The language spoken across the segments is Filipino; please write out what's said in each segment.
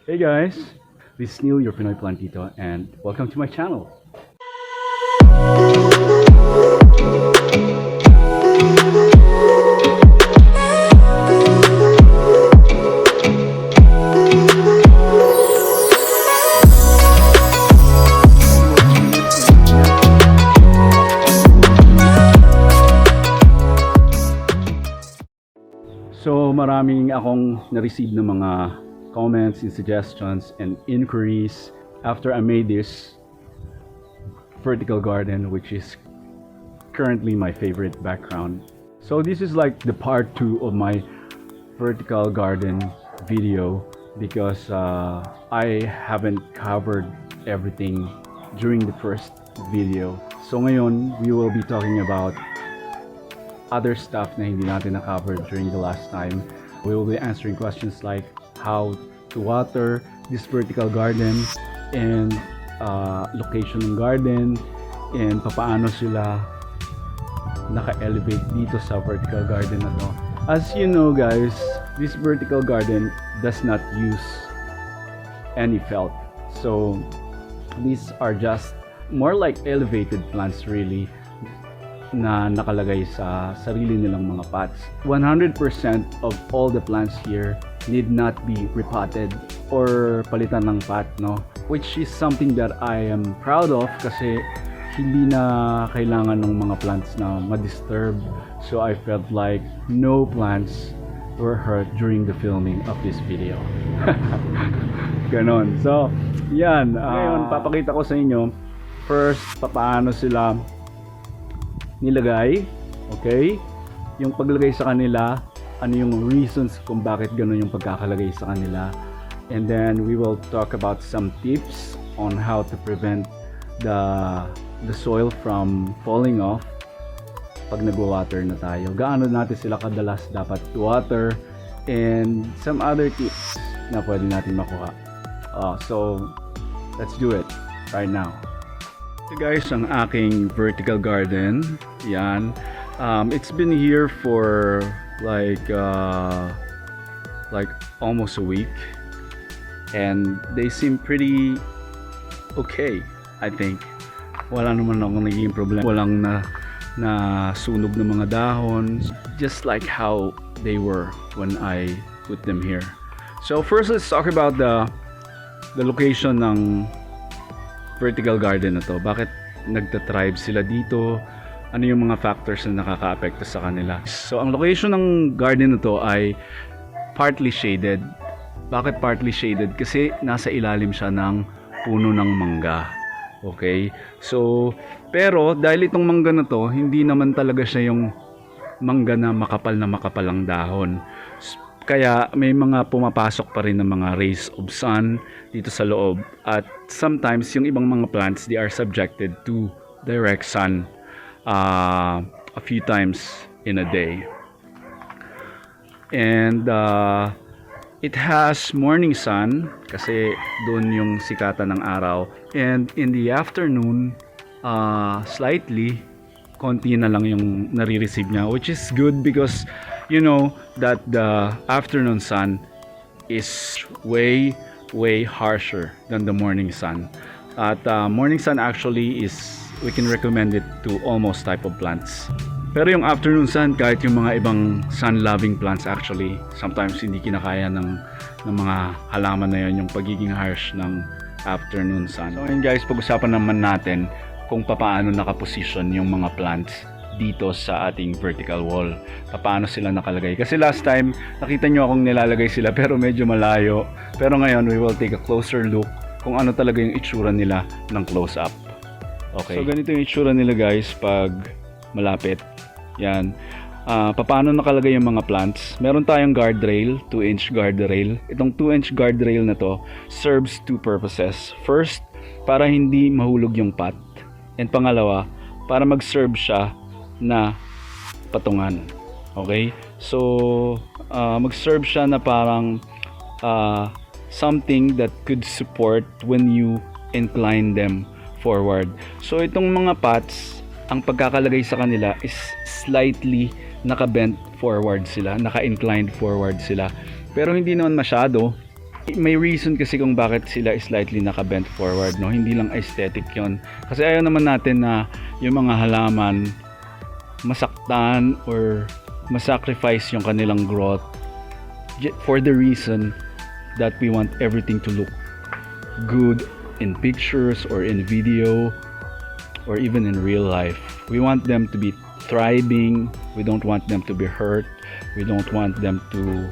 Hey guys, this is Neil, your Pinoy Plantito, and welcome to my channel. So maraming akong na-receive ng mga comments and suggestions and inquiries after I made this vertical garden, which is currently my favorite background. So this is like the part 2 of my vertical garden video because I haven't covered everything during the first video. So ngayon, we will be talking about other stuff na hindi natin na-cover during the last time. We will be answering questions like how to water this vertical garden and location ng garden and papaano sila naka-elevate dito sa vertical garden na to. As you know guys, this vertical garden does not use any felt. So these are just more like elevated plants really na nakalagay sa sarili nilang mga pots. 100% of all the plants here need not be repotted or palitan ng pot, no? Which is something that I am proud of kasi hindi na kailangan ng mga plants na ma-disturb. So I felt like no plants were hurt during the filming of this video. Ganon. So, yan. Ngayon, papakita ko sa inyo first paano sila nilagay, okay? Yung paglagay sa kanila, ano yung reasons kung bakit gano'n yung pagkakalagay sa kanila. And then we will talk about some tips on how to prevent the soil from falling off pag nagwa-water na tayo. Gaano natin sila kadalas dapat water and some other tips na pwede natin makuha. So let's do it right now. So guys, ang aking vertical garden, yan. It's been here for like almost a week, and they seem pretty okay, I think. Wala naman akong naging problem. Walang na sunog ng mga dahon, just like how they were when I put them here. So first, let's talk about the location ng vertical garden na to. Bakit nagta-thrive sila dito? Ano yung mga factors na nakaka-apekto sa kanila? So ang location ng garden na to ay partly shaded. Bakit partly shaded? Kasi nasa ilalim siya ng puno ng mangga. Okay? So, pero dahil itong mangga na to, hindi naman talaga siya yung mangga na makapal ang dahon. Kaya may mga pumapasok pa rin ng mga rays of sun dito sa loob. At sometimes yung ibang mga plants, they are subjected to direct sun a few times in a day. And it has morning sun kasi doon yung sikatan ng araw. And in the afternoon, slightly, konti na lang yung nare-receive niya, which is good because you know that the afternoon sun is way harsher than the morning sun. At morning sun actually is, we can recommend it to almost type of plants. Pero yung afternoon sun, kahit yung mga ibang sun-loving plants actually, sometimes hindi kinakaya ng mga halaman na yon yung pagiging harsh ng afternoon sun. So yun guys, pag-usapan naman natin kung paano nakaposition yung mga plants dito sa ating vertical wall. Paano sila nakalagay. Kasi last time, nakita nyo akong nilalagay sila pero medyo malayo. Pero ngayon, we will take a closer look kung ano talaga yung itsura nila ng close-up. Okay. So ganito yung itsura nila guys pag malapit. Yan. Paano nakalagay yung mga plants? Meron tayong guardrail, 2-inch guardrail. Itong 2-inch guardrail na to serves two purposes. First, para hindi mahulog yung pot. And pangalawa, para mag-serve siya na patungan. Okay? So, mag-serve siya na parang something that could support when you incline them forward. So, itong mga pots, ang pagkakalagay sa kanila is slightly naka-bent forward sila, naka-inclined forward sila. Pero hindi naman masyado. May reason kasi kung bakit sila slightly naka-bent forward, no? Hindi lang aesthetic yon. Kasi ayaw naman natin na yung mga halaman masaktan or masacrifice yung kanilang growth for the reason that we want everything to look good in pictures or in video or even in real life. We want them to be thriving. We don't want them to be hurt. We don't want them to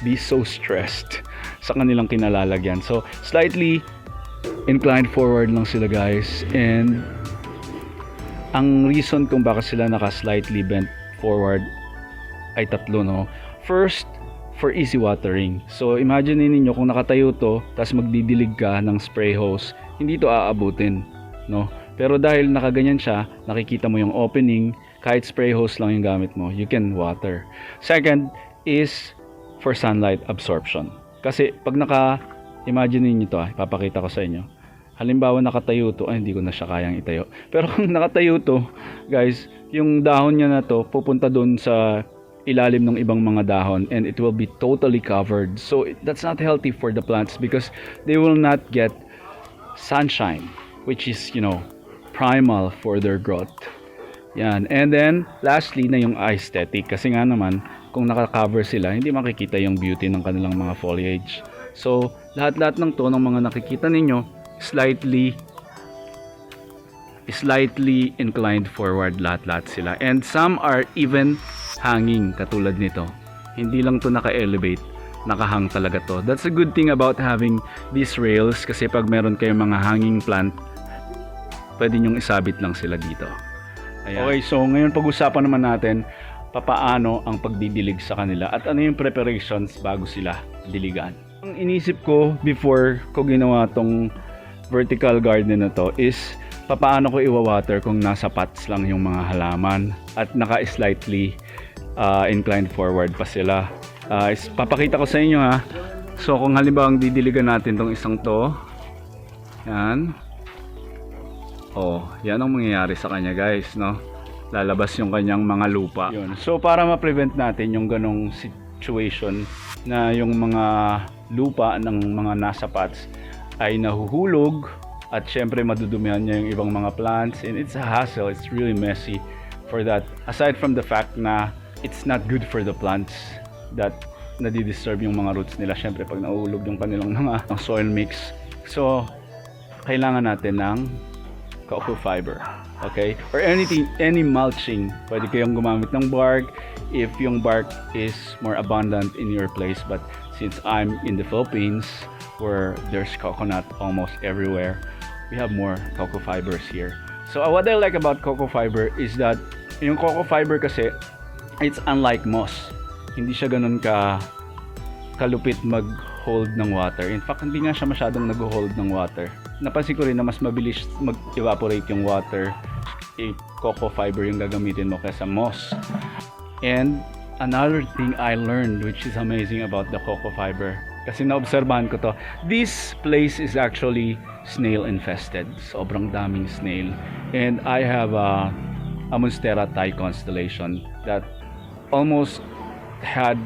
be so stressed sa kanilang kinalalagyan. So slightly inclined forward lang sila, guys, and ang reason kung bakit sila naka slightly bent forward ay tatlo, no? First, for easy watering. So imagine niyo kung nakatayo to tapos magdidilig ka ng spray hose, hindi to aabutin, no? Pero dahil nakaganyan siya, nakikita mo yung opening, kahit spray hose lang yung gamit mo, you can water. Second is for sunlight absorption. Kasi pag imagine niyo to, ipapakita ko sa inyo. Halimbawa nakatayo to, ay hindi ko na siya kayang itayo. Pero kung nakatayo to, guys, yung dahon niya na to pupunta doon sa ilalim ng ibang mga dahon and it will be totally covered. So that's not healthy for the plants because they will not get sunshine, which is, primal for their growth. Yan. And then lastly na yung aesthetic, kasi nga naman kung naka-cover sila, hindi makikita yung beauty ng kanilang mga foliage. So lahat-lahat ng to ng mga nakikita ninyo slightly inclined forward, lahat-lahat sila. And some are even hanging katulad nito. Hindi lang to naka-elevate, nakahang talaga to. That's a good thing about having these rails, kasi pag meron kayong mga hanging plant, pwede nyong isabit lang sila dito. Ayan. Okay, so ngayon pag-usapan naman natin papaano ang pagdidilig sa kanila at ano yung preparations bago sila diligan. Ang inisip ko before ko ginawa tong vertical garden na to is papaano ko iwawater kung nasa pots lang yung mga halaman at naka-slightly inclined forward pa sila. Papakita ko sa inyo, ha. So kung halimbawa didiligan natin tong isang to, yan. Yan ang mangyayari sa kanya, guys, no? Lalabas yung kanyang mga lupa. Yun. So para ma-prevent natin yung ganong situation na yung mga lupa ng mga nasa pots ay nahuhulog at syempre madudumihan niya yung ibang mga plants, and it's a hassle, it's really messy for that. Aside from the fact na it's not good for the plants that nadidisturb yung mga roots nila syempre pag nahuhulog yung kanilang mga soil mix. So kailangan natin ng cocoa fiber, okay? Or any mulching. Pwede kayong gumamit ng bark if yung bark is more abundant in your place, but since I'm in the Philippines where there's coconut almost everywhere, we have more cocoa fibers here. So what I like about cocoa fiber is that yung cocoa fiber kasi it's unlike moss. Hindi siya ganun kalupit mag-hold ng water. In fact, hindi nga siya masyadong nag-hold ng water. Napansin ko rin na mas mabilis mag-evaporate yung water cocoa fiber yung gagamitin mo kaysa moss. And another thing I learned, which is amazing about the cocoa fiber, kasi naobserbahan ko to, this place is actually snail infested. Sobrang daming snail. And I have a Monstera Thai constellation that almost had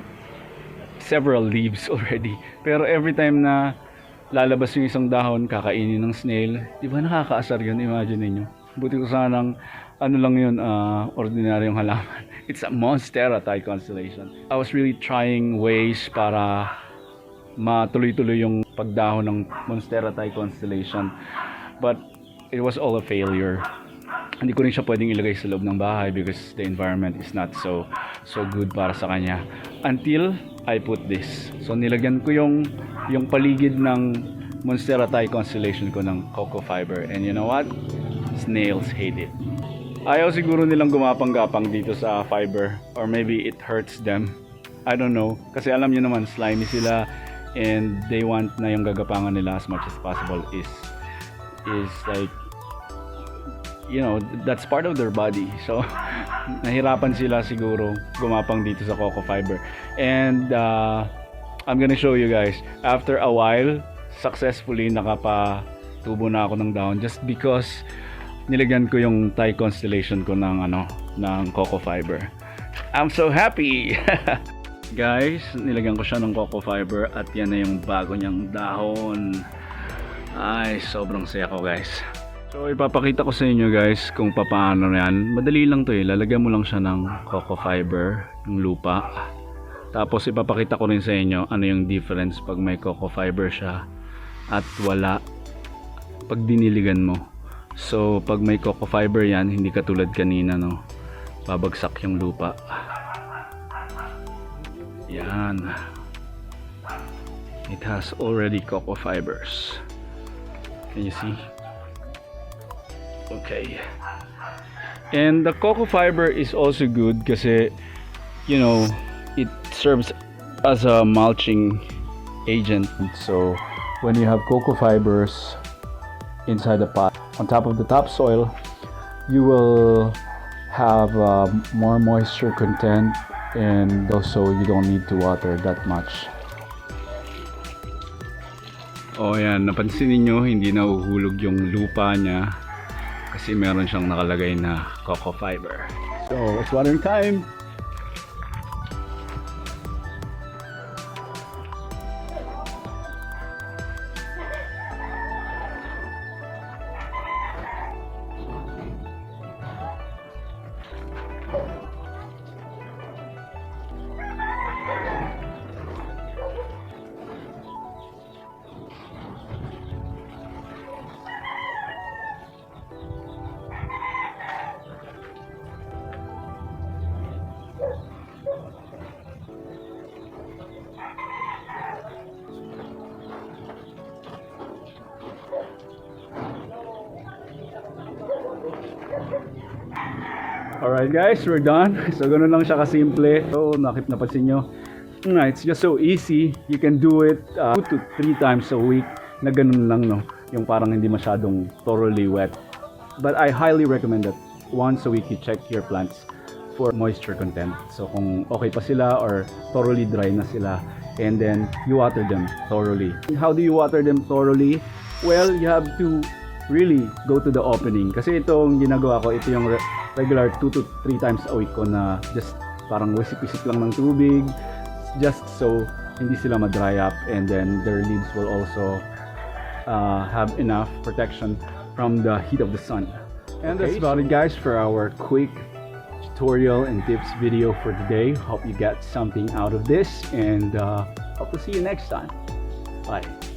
several leaves already. Pero every time na lalabas yung isang dahon, kakainin ng snail. Di ba nakakaasar yun? Imagine niyo. Buti ko sanang lang yun, ordinaryong halaman. It's a Monstera Thai constellation. I was really trying ways para matuloy-tuloy yung pagdahon ng Monstera Thai constellation. But it was all a failure. Hindi ko rin siya pwedeng ilagay sa loob ng bahay because the environment is not so good para sa kanya. Until I put this. So nilagyan ko yung paligid ng Monstera Thai constellation ko ng cocoa fiber. And you know what? Snails hate it. Ayaw siguro nilang gumapang-gapang dito sa fiber, or maybe it hurts them. I don't know. Kasi alam niyo naman, slimy sila and they want na yung gagapangan nila as much as possible is like, that's part of their body. So nahirapan sila siguro gumapang dito sa cocoa fiber. And I'm gonna show you guys, after a while successfully nakapatubo na ako ng dahon just because nilagyan ko yung Thai constellation ko ng cocoa fiber. I'm so happy. Guys, nilagyan ko siya ng coco fiber at yan na yung bago niyang dahon. Ay, sobrang saya ko guys. So ipapakita ko sa inyo guys kung paano yan. Madali lang to eh. Lalagyan mo lang siya ng coco fiber, ng lupa. Tapos ipapakita ko rin sa inyo ano yung difference pag may coco fiber siya at wala pag diniligan mo. So pag may coco fiber yan, hindi katulad kanina no. Babagsak yung lupa. Yan. It has already coco fibers. Can you see? Okay. And the coco fiber is also good kasi, you know, it serves as a mulching agent. So when you have coco fibers inside the pot, on top of the topsoil, you will have more moisture content, and also you don't need to water that much. Oh yan, napansin niyo hindi nahuhulog yung lupa niya kasi meron siyang nakalagay na coco fiber. So it's watering time. Alright guys, we're done. So ganun lang siya kasimple. So napansin nyo, it's just so easy. You can do it 2 to 3 times a week na ganun lang no. Yung parang hindi masyadong thoroughly wet. But I highly recommend that once a week you check your plants for moisture content. So kung okay pa sila or thoroughly dry na sila, and then you water them thoroughly. How do you water them thoroughly? Well, you have to really go to the opening. Kasi itong ginagawa ko, ito yung regular 2 to 3 times a week ko na just parang wisip-wisip lang ng tubig just so hindi sila ma-dry up, and then their leaves will also have enough protection from the heat of the sun. And that's about it guys for our quick tutorial and tips video for today. Hope you get something out of this, and hope to see you next time. Bye.